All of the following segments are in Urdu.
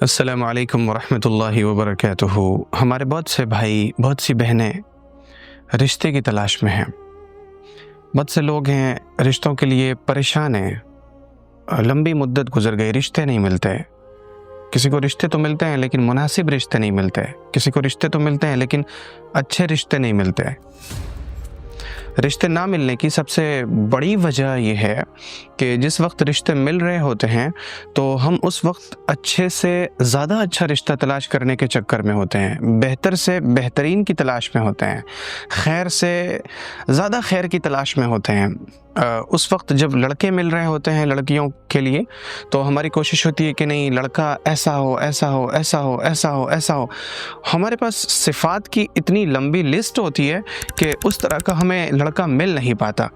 السلام علیکم ورحمۃ اللہ وبرکاتہ۔ ہمارے بہت سے بھائی، بہت سی بہنیں رشتے کی تلاش میں ہیں، بہت سے لوگ ہیں رشتوں کے لیے پریشان ہیں، لمبی مدت گزر گئی، رشتے نہیں ملتے۔ کسی کو رشتے تو ملتے ہیں لیکن مناسب رشتے نہیں ملتے، کسی کو رشتے تو ملتے ہیں لیکن اچھے رشتے نہیں ملتے۔ رشتے نہ ملنے کی سب سے بڑی وجہ یہ ہے کہ جس وقت رشتے مل رہے ہوتے ہیں تو ہم اس وقت اچھے سے زیادہ اچھا رشتہ تلاش کرنے کے چکر میں ہوتے ہیں، بہتر سے بہترین کی تلاش میں ہوتے ہیں، خیر سے زیادہ خیر کی تلاش میں ہوتے ہیں۔ اس وقت جب لڑکے مل رہے ہوتے ہیں لڑکیوں کے لیے تو ہماری کوشش ہوتی ہے کہ نہیں، لڑکا ایسا ہو، ایسا ہو، ایسا ہو، ایسا ہو، ایسا ہو۔ ہمارے پاس صفات کی اتنی لمبی لسٹ ہوتی ہے کہ اس طرح کا ہمیں لڑکا مل نہیں پاتا،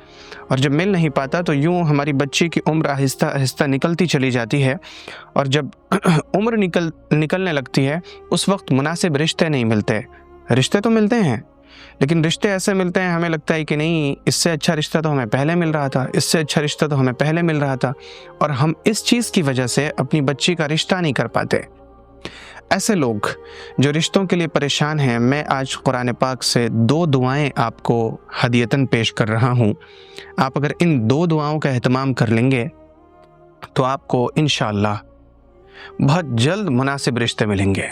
اور جب مل نہیں پاتا تو یوں ہماری بچی کی عمر آہستہ آہستہ نکلتی چلی جاتی ہے، اور جب عمر نکلنے لگتی ہے اس وقت مناسب رشتے نہیں ملتے۔ رشتے تو ملتے ہیں لیکن رشتے ایسے ملتے ہیں ہمیں لگتا ہے کہ نہیں، اس سے اچھا رشتہ تو ہمیں پہلے مل رہا تھا، اس سے اچھا رشتہ تو ہمیں پہلے مل رہا تھا، اور ہم اس چیز کی وجہ سے اپنی بچی کا رشتہ نہیں کر پاتے۔ ایسے لوگ جو رشتوں کے لیے پریشان ہیں، میں آج قرآن پاک سے 2 دعائیں آپ کو ہدیتاً پیش کر رہا ہوں۔ آپ اگر ان 2 دعاؤں کا اہتمام کر لیں گے تو آپ کو انشاءاللہ بہت جلد مناسب رشتے ملیں گے۔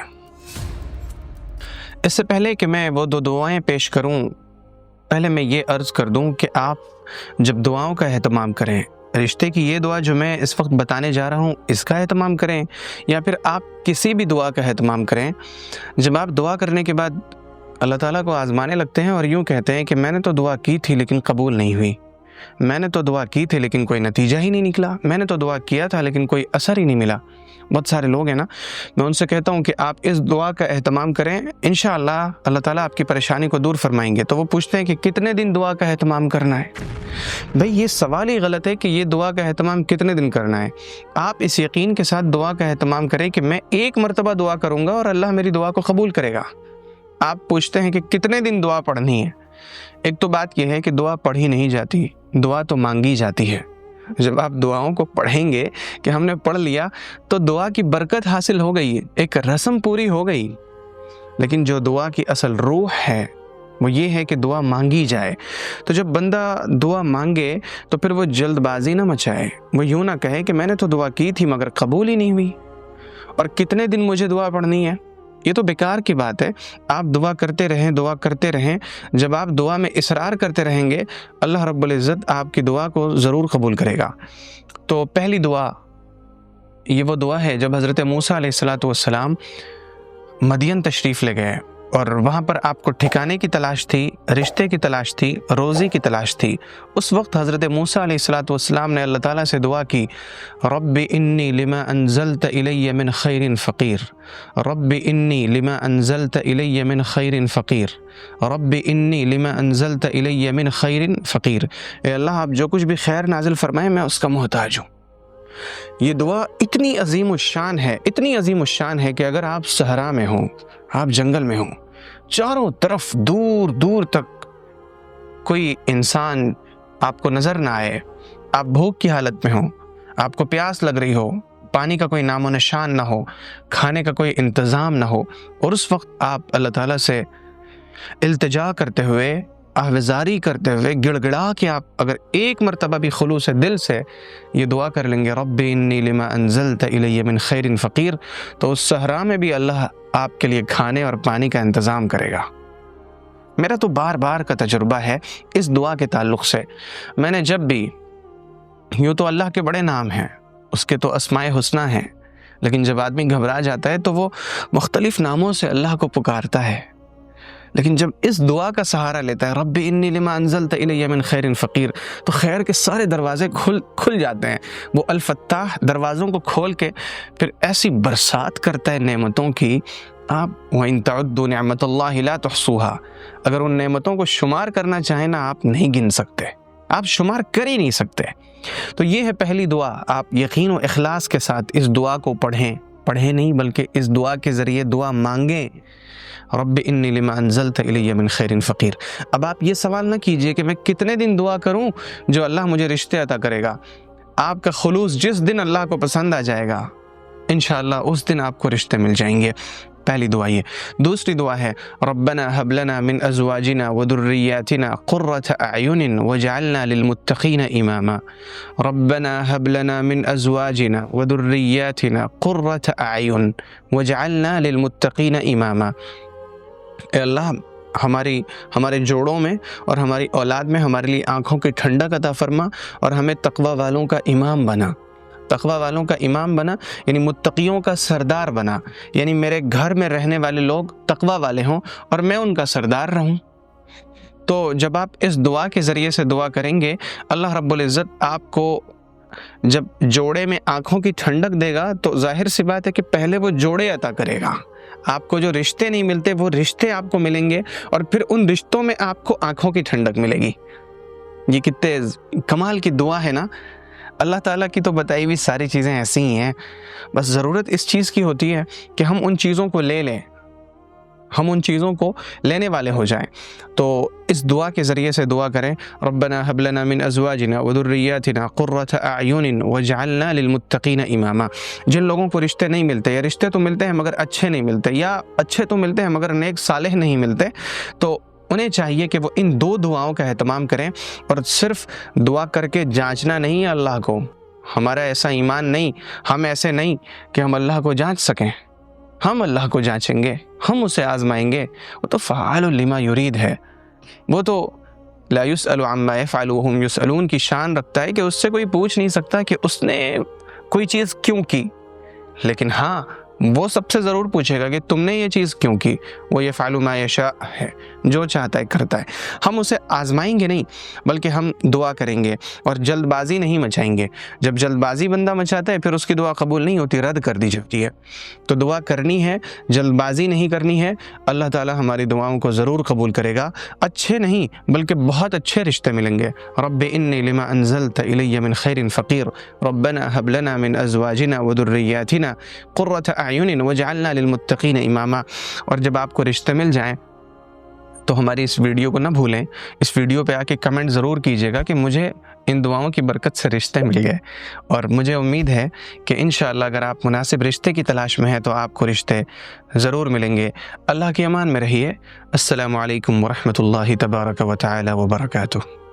اس سے پہلے کہ میں وہ 2 دعائیں پیش کروں، پہلے میں یہ عرض کر دوں کہ آپ جب دعاؤں کا اہتمام کریں، رشتے کی یہ دعا جو میں اس وقت بتانے جا رہا ہوں اس کا اہتمام کریں، یا پھر آپ کسی بھی دعا کا اہتمام کریں، جب آپ دعا کرنے کے بعد اللہ تعالیٰ کو آزمانے لگتے ہیں اور یوں کہتے ہیں کہ میں نے تو دعا کی تھی لیکن قبول نہیں ہوئی، میں نے تو دعا کی تھی لیکن کوئی نتیجہ ہی نہیں نکلا، میں نے تو دعا کیا تھا لیکن کوئی اثر ہی نہیں ملا، بہت سارے لوگ ہیں نا، میں ان سے کہتا ہوں کہ آپ اس دعا کا اہتمام کریں، انشاءاللہ اللہ تعالیٰ آپ کی پریشانی کو دور فرمائیں گے۔ تو وہ پوچھتے ہیں کہ کتنے دن دعا کا اہتمام کرنا ہے؟ بھئی یہ سوال ہی غلط ہے کہ یہ دعا کا اہتمام کتنے دن کرنا ہے۔ آپ اس یقین کے ساتھ دعا کا اہتمام کریں کہ میں 1 مرتبہ دعا کروں گا اور اللہ میری دعا کو قبول کرے گا۔ آپ پوچھتے ہیں کہ کتنے دن دعا پڑھنی ہے؟ ایک تو بات یہ ہے کہ دعا پڑھی نہیں جاتی، دعا تو مانگی جاتی ہے۔ جب آپ دعاؤں کو پڑھیں گے کہ ہم نے پڑھ لیا تو دعا کی برکت حاصل ہو گئی، ایک رسم پوری ہو گئی، لیکن جو دعا کی اصل روح ہے وہ یہ ہے کہ دعا مانگی جائے۔ تو جب بندہ دعا مانگے تو پھر وہ جلد بازی نہ مچائے، وہ یوں نہ کہے کہ میں نے تو دعا کی تھی مگر قبول ہی نہیں ہوئی، اور کتنے دن مجھے دعا پڑھنی ہے؟ یہ تو بیکار کی بات ہے۔ آپ دعا کرتے رہیں، دعا کرتے رہیں، جب آپ دعا میں اصرار کرتے رہیں گے اللہ رب العزت آپ کی دعا کو ضرور قبول کرے گا۔ تو پہلی دعا یہ وہ دعا ہے جب حضرت موسیٰ علیہ السلام مدین تشریف لے گئے اور وہاں پر آپ کو ٹھکانے کی تلاش تھی، رشتے کی تلاش تھی، روزی کی تلاش تھی۔ اس وقت حضرت موسیٰ علیہ السلام نے اللہ تعالیٰ سے دعا کی، رب انی لما انزلت الی من خیر فقیر، رب انی لما انزلت الی من خیر فقیر، رب انی لما انزلت الی من خیر فقیر۔ اے اللہ، آپ جو کچھ بھی خیر نازل فرمائیں میں اس کا محتاج ہوں۔ یہ دعا اتنی عظیم الشان ہے، اتنی عظیم الشان ہے کہ اگر آپ صحرا میں ہوں، آپ جنگل میں ہوں، چاروں طرف دور دور تک کوئی انسان آپ کو نظر نہ آئے، آپ بھوک کی حالت میں ہوں، آپ کو پیاس لگ رہی ہو، پانی کا کوئی نام و نشان نہ ہو، کھانے کا کوئی انتظام نہ ہو، اور اس وقت آپ اللہ تعالیٰ سے التجا کرتے ہوئے، آہوازاری کرتے ہوئے، گڑ گڑا کے آپ اگر 1 مرتبہ بھی خلوص دل سے یہ دعا کر لیں گے، رب انی لما انزلت الی من خیر فقیر، تو اس صحرا میں بھی اللہ آپ کے لیے کھانے اور پانی کا انتظام کرے گا۔ میرا تو بار بار کا تجربہ ہے اس دعا کے تعلق سے۔ میں نے جب بھی، یوں تو اللہ کے بڑے نام ہیں، اس کے تو اسماء حسنی ہیں، لیکن جب آدمی گھبرا جاتا ہے تو وہ مختلف ناموں سے اللہ کو پکارتا ہے، لیکن جب اس دعا کا سہارا لیتا ہے، رب انی لما انزلت الی من خیر فقیر، تو خیر کے سارے دروازے کھل جاتے ہیں۔ وہ الفتاح دروازوں کو کھول کے پھر ایسی برسات کرتا ہے نعمتوں کی، آپ وَإِن تَعُدُّوا نِعْمَةَ اللَّهِ لَا تُحْصُوهَا، اگر ان نعمتوں کو شمار کرنا چاہیں نا، آپ نہیں گن سکتے، آپ شمار کر ہی نہیں سکتے۔ تو یہ ہے پہلی دعا، آپ یقین و اخلاص کے ساتھ اس دعا کو پڑھیں نہیں بلکہ اس دعا کے ذریعے دعا مانگیں، رب انی لما انزلت الی من خیر فقیر۔ اب آپ یہ سوال نہ کیجئے کہ میں کتنے دن دعا کروں جو اللہ مجھے رشتے عطا کرے گا۔ آپ کا خلوص جس دن اللہ کو پسند آ جائے گا، انشاءاللہ اس دن آپ کو رشتے مل جائیں گے۔ پہلی دعا یہ۔ دوسری دعا ہے ربنا هب لنا من ازواجنا وذرياتنا قرة اعین واجعلنا للمتقین اماما۔ ربنا هب لنا من ازواجنا وذرياتنا قرة اعین واجعلنا للمتقین اماما۔ اے اللہ ہمارے جوڑوں میں اور ہماری اولاد میں ہمارے لیے آنکھوں کی ٹھنڈک عطا فرما اور ہمیں تقوی والوں کا امام بنا۔ تقوی والوں کا امام بنا یعنی متقیوں کا سردار بنا، یعنی میرے گھر میں رہنے والے لوگ تقوی والے ہوں اور میں ان کا سردار رہوں۔ تو جب آپ اس دعا کے ذریعے سے دعا کریں گے، اللہ رب العزت آپ کو جب جوڑے میں آنکھوں کی ٹھنڈک دے گا تو ظاہر سی بات ہے کہ پہلے وہ جوڑے عطا کرے گا۔ آپ کو جو رشتے نہیں ملتے وہ رشتے آپ کو ملیں گے، اور پھر ان رشتوں میں آپ کو آنکھوں کی ٹھنڈک ملے گی۔ یہ کتنے کمال کی دعا ہے نا۔ اللہ تعالیٰ کی تو بتائی ہوئی ساری چیزیں ایسی ہی ہیں، بس ضرورت اس چیز کی ہوتی ہے کہ ہم ان چیزوں کو لے لیں، ہم ان چیزوں کو لینے والے ہو جائیں۔ تو اس دعا کے ذریعے سے دعا کریں ربنا هب لنا من ازواجنا وذرياتنا قرة اعین واجعلنا للمتقین اماما۔ جن لوگوں کو رشتے نہیں ملتے، یا رشتے تو ملتے ہیں مگر اچھے نہیں ملتے، یا اچھے تو ملتے ہیں مگر نیک صالح نہیں ملتے، تو انہیں چاہیے کہ وہ ان دو دعاؤں کا اہتمام کریں، اور صرف دعا کر کے جانچنا نہیں ہے اللہ کو۔ ہمارا ایسا ایمان نہیں، ہم ایسے نہیں کہ ہم اللہ کو جانچ سکیں۔ ہم اللہ کو جانچیں گے، ہم اسے آزمائیں گے۔ وہ تو فعال لما یرید ہے، وہ تو لا یسأل عما یفعل وهم یسألون کی شان رکھتا ہے کہ اس سے کوئی پوچھ نہیں سکتا کہ اس نے کوئی چیز کیوں کی، لیکن ہاں وہ سب سے ضرور پوچھے گا کہ تم نے یہ چیز کیوں کی۔ وہ یفعل ما یشاء ہے، جو چاہتا ہے کرتا ہے۔ ہم اسے آزمائیں گے نہیں، بلکہ ہم دعا کریں گے اور جلد بازی نہیں مچائیں گے۔ جب جلد بازی بندہ مچاتا ہے پھر اس کی دعا قبول نہیں ہوتی، رد کر دی جاتی ہے۔ تو دعا کرنی ہے، جلد بازی نہیں کرنی ہے، اللہ تعالیٰ ہماری دعاؤں کو ضرور قبول کرے گا۔ اچھے نہیں بلکہ بہت اچھے رشتے ملیں گے۔ رب انی لما انزلت الی من خیر فقیر ربنا هب لنا من ازواجنا وذریاتنا قرة اعین واجعلنا للمتقین اماما۔ اور جب آپ کو رشتے مل جائیں تو ہماری اس ویڈیو کو نہ بھولیں، اس ویڈیو پہ آ کے کمنٹ ضرور کیجیے گا کہ مجھے ان دعاؤں کی برکت سے رشتے مل گئے، اور مجھے امید ہے کہ انشاءاللہ اگر آپ مناسب رشتے کی تلاش میں ہیں تو آپ کو رشتے ضرور ملیں گے۔ اللہ کی امان میں رہیے۔ السلام علیکم ورحمۃ اللہ تبارک و تعالی وبرکاتہ۔